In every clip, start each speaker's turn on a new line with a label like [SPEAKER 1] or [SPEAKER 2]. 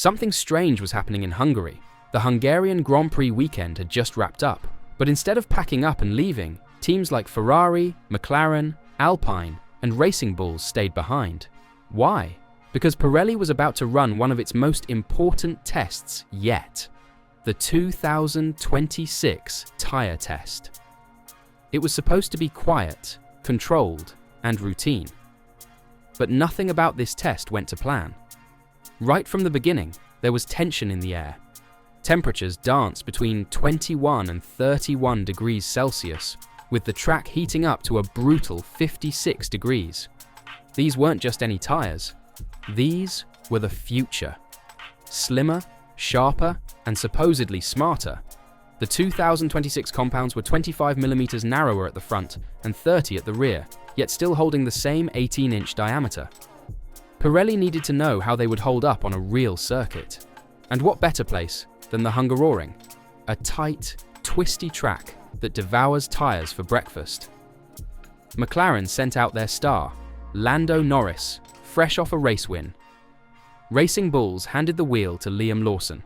[SPEAKER 1] Something strange was happening in Hungary. The Hungarian Grand Prix weekend had just wrapped up, but instead of packing up and leaving, teams like Ferrari, McLaren, Alpine, and Racing Bulls stayed behind. Why? Because Pirelli was about to run one of its most important tests yet, the 2026 tyre test. It was supposed to be quiet, controlled, and routine. But nothing about this test went to plan. Right from the beginning, there was tension in the air. Temperatures danced between 21 and 31 degrees Celsius, with the track heating up to a brutal 56 degrees. These weren't just any tyres. These were the future. Slimmer, sharper, and supposedly smarter. The 2026 compounds were 25mm narrower at the front and 30 at the rear, yet still holding the same 18-inch diameter. Pirelli needed to know how they would hold up on a real circuit. And what better place than the Hungaroring, a tight, twisty track that devours tyres for breakfast. McLaren sent out their star, Lando Norris, fresh off a race win. Racing Bulls handed the wheel to Liam Lawson.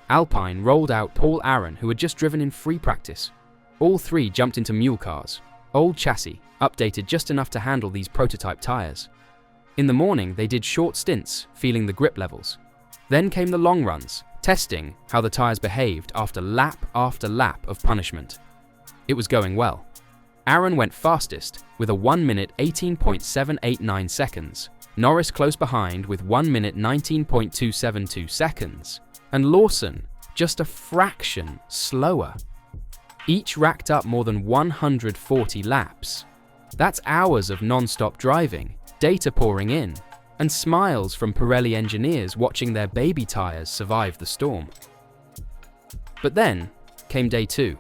[SPEAKER 1] Alpine rolled out Paul Aron, who had just driven in free practice. All three jumped into mule cars, old chassis, updated just enough to handle these prototype tyres. In the morning, they did short stints, feeling the grip levels. Then came the long runs, testing how the tyres behaved after lap of punishment. It was going well. Aron went fastest with a 1 minute 18.789 seconds, Norris close behind with 1 minute 19.272 seconds, and Lawson just a fraction slower. Each racked up more than 140 laps. That's hours of non-stop driving, data pouring in, and smiles from Pirelli engineers watching their baby tyres survive the storm. But then came day 2.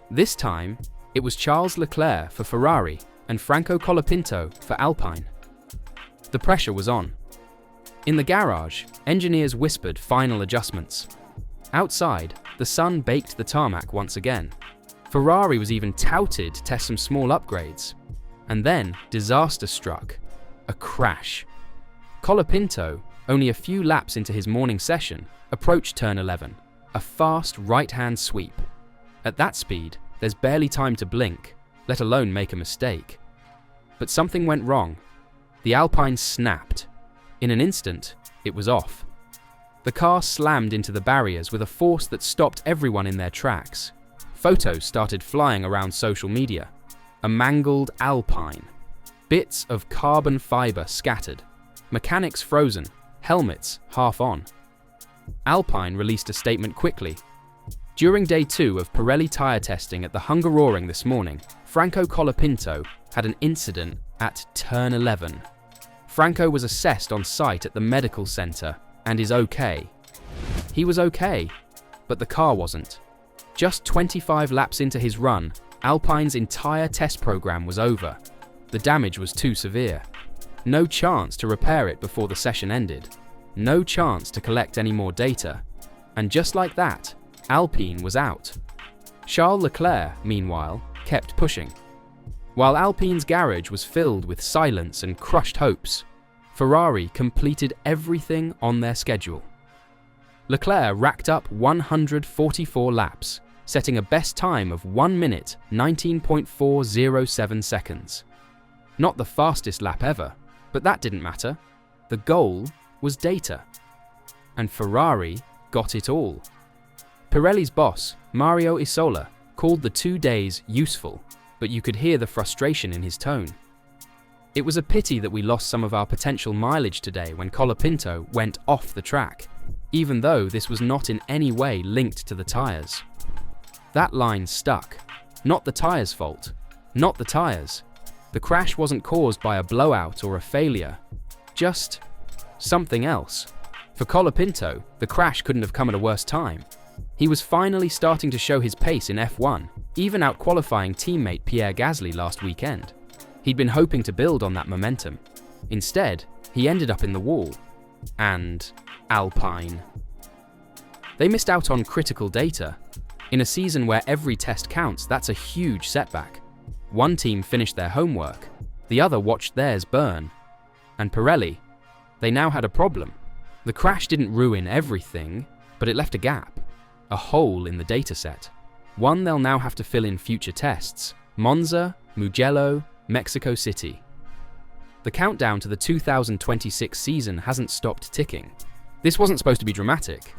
[SPEAKER 1] This time, it was Charles Leclerc for Ferrari and Franco Colapinto for Alpine. The pressure was on. In the garage, engineers whispered final adjustments. Outside, the sun baked the tarmac once again. Ferrari was even touted to test some small upgrades. And then, disaster struck. A crash. Colapinto, only a few laps into his morning session, approached turn 11, a fast right-hand sweep. At that speed, there's barely time to blink, let alone make a mistake. But something went wrong. The Alpine snapped. In an instant, it was off. The car slammed into the barriers with a force that stopped everyone in their tracks. Photos started flying around social media. A mangled Alpine. Bits of carbon fiber scattered. Mechanics frozen. Helmets half on. Alpine released a statement quickly. During day 2 of Pirelli tyre testing at the Hungaroring this morning, Franco Colapinto had an incident at turn 11. Franco was assessed on site at the medical centre and is okay. He was okay, but the car wasn't. Just 25 laps into his run, Alpine's entire test program was over. The damage was too severe. No chance to repair it before the session ended. No chance to collect any more data. And just like that, Alpine was out. Charles Leclerc, meanwhile, kept pushing. While Alpine's garage was filled with silence and crushed hopes, Ferrari completed everything on their schedule. Leclerc racked up 144 laps, setting a best time of 1 minute 19.407 seconds. Not the fastest lap ever, but that didn't matter. The goal was data. And Ferrari got it all. Pirelli's boss, Mario Isola, called the 2 days useful, but you could hear the frustration in his tone. It was a pity that we lost some of our potential mileage today when Colapinto went off the track, even though this was not in any way linked to the tyres. That line stuck. Not the tyres' fault. Not the tyres. The crash wasn't caused by a blowout or a failure. Just something else. For Colapinto, the crash couldn't have come at a worse time. He was finally starting to show his pace in F1, even out-qualifying teammate Pierre Gasly last weekend. He'd been hoping to build on that momentum. Instead, he ended up in the wall. And Alpine. They missed out on critical data. In a season where every test counts, that's a huge setback. One team finished their homework, the other watched theirs burn. And Pirelli, they now had a problem. The crash didn't ruin everything, but it left a gap, a hole in the dataset, one they'll now have to fill in future tests: Monza, Mugello, Mexico City. The countdown to the 2026 season hasn't stopped ticking. This wasn't supposed to be dramatic,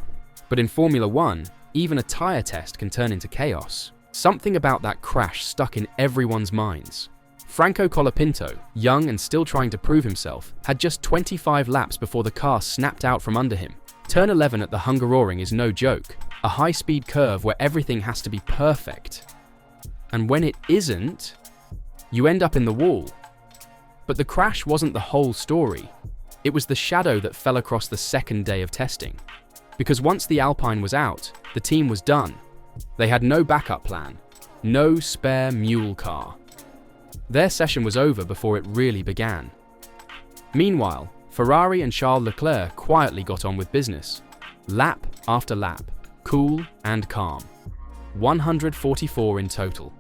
[SPEAKER 1] but in Formula One, even a tyre test can turn into chaos. Something about that crash stuck in everyone's minds. Franco Colapinto, young and still trying to prove himself, had just 25 laps before the car snapped out from under him. Turn 11 at the Hungaroring is no joke, a high-speed curve where everything has to be perfect. And when it isn't, you end up in the wall. But the crash wasn't the whole story. It was the shadow that fell across the second day of testing. Because once the Alpine was out, the team was done. They had no backup plan, no spare mule car. Their session was over before it really began. Meanwhile, Ferrari and Charles Leclerc quietly got on with business. Lap after lap, cool and calm. 144 in total.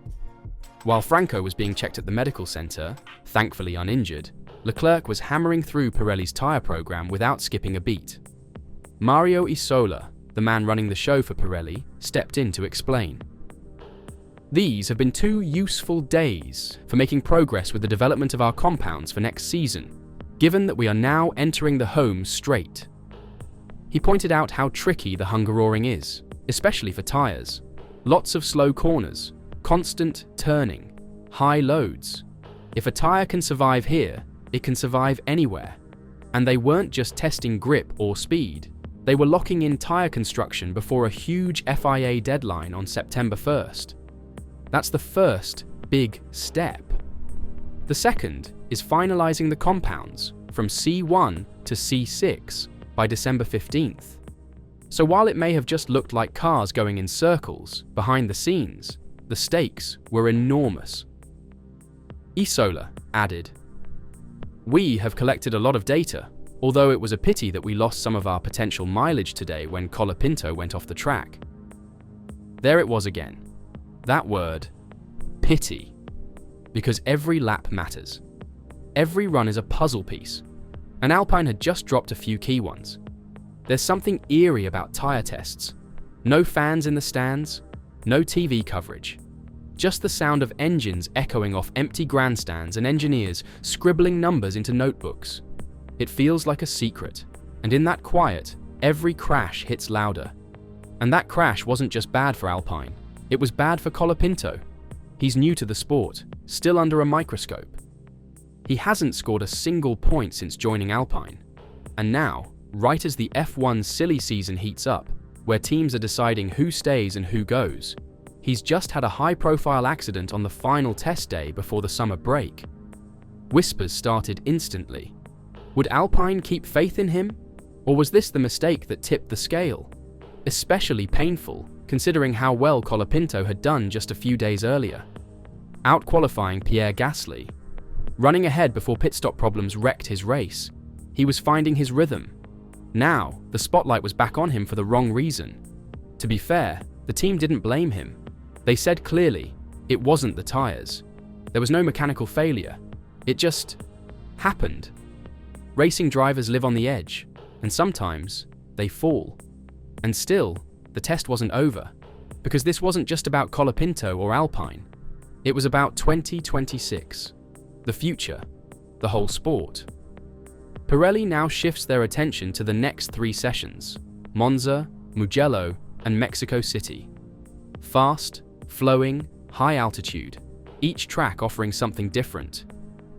[SPEAKER 1] While Franco was being checked at the medical center, thankfully uninjured, Leclerc was hammering through Pirelli's tyre program without skipping a beat. Mario Isola, the man running the show for Pirelli, stepped in to explain. These have been 2 useful days for making progress with the development of our compounds for next season, given that we are now entering the home straight. He pointed out how tricky the Hungaroring is, especially for tyres. Lots of slow corners, constant turning, high loads. If a tyre can survive here, it can survive anywhere. And they weren't just testing grip or speed, they were locking in tyre construction before a huge FIA deadline on September 1st. That's the first big step. The second is finalizing the compounds from C1 to C6 by December 15th. So while it may have just looked like cars going in circles, behind the scenes, the stakes were enormous. Isola added, "We have collected a lot of data, although it was a pity that we lost some of our potential mileage today when Colapinto went off the track." There it was again. That word, pity. Because every lap matters. Every run is a puzzle piece. And Alpine had just dropped a few key ones. There's something eerie about tyre tests. No fans in the stands, no TV coverage. Just the sound of engines echoing off empty grandstands and engineers scribbling numbers into notebooks. It feels like a secret, and in that quiet, every crash hits louder. And that crash wasn't just bad for Alpine. It was bad for Colapinto. He's new to the sport, still under a microscope. He hasn't scored a single point since joining Alpine. And now, right as the F1's silly season heats up, where teams are deciding who stays and who goes, he's just had a high-profile accident on the final test day before the summer break. Whispers started instantly. Would Alpine keep faith in him? Or was this the mistake that tipped the scale? Especially painful, considering how well Colapinto had done just a few days earlier. Out-qualifying Pierre Gasly. Running ahead before pit stop problems wrecked his race. He was finding his rhythm. Now, the spotlight was back on him for the wrong reason. To be fair, the team didn't blame him. They said clearly, it wasn't the tyres. There was no mechanical failure. It just happened. Racing drivers live on the edge, and sometimes they fall. And still, the test wasn't over, because this wasn't just about Colapinto or Alpine. It was about 2026, the future, the whole sport. Pirelli now shifts their attention to the next 3 sessions: Monza, Mugello, and Mexico City. Fast, flowing, high altitude, each track offering something different.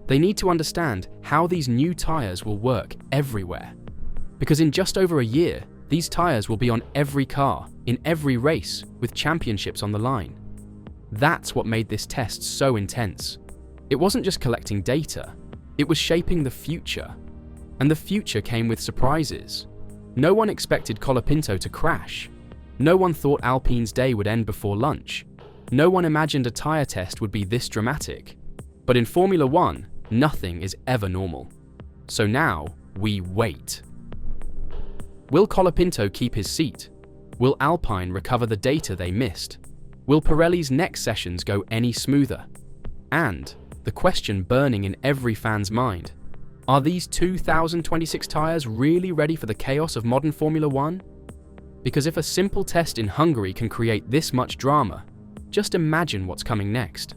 [SPEAKER 1] They need to understand how these new tyres will work everywhere. Because in just over a year, these tyres will be on every car, in every race, with championships on the line. That's what made this test so intense. It wasn't just collecting data, it was shaping the future. And the future came with surprises. No one expected Colapinto to crash. No one thought Alpine's day would end before lunch. No one imagined a tyre test would be this dramatic. But in Formula One, nothing is ever normal. So now, we wait. Will Colapinto keep his seat? Will Alpine recover the data they missed? Will Pirelli's next sessions go any smoother? And, the question burning in every fan's mind, Are these 2026 tyres really ready for the chaos of modern Formula One? Because if a simple test in Hungary can create this much drama, just imagine what's coming next.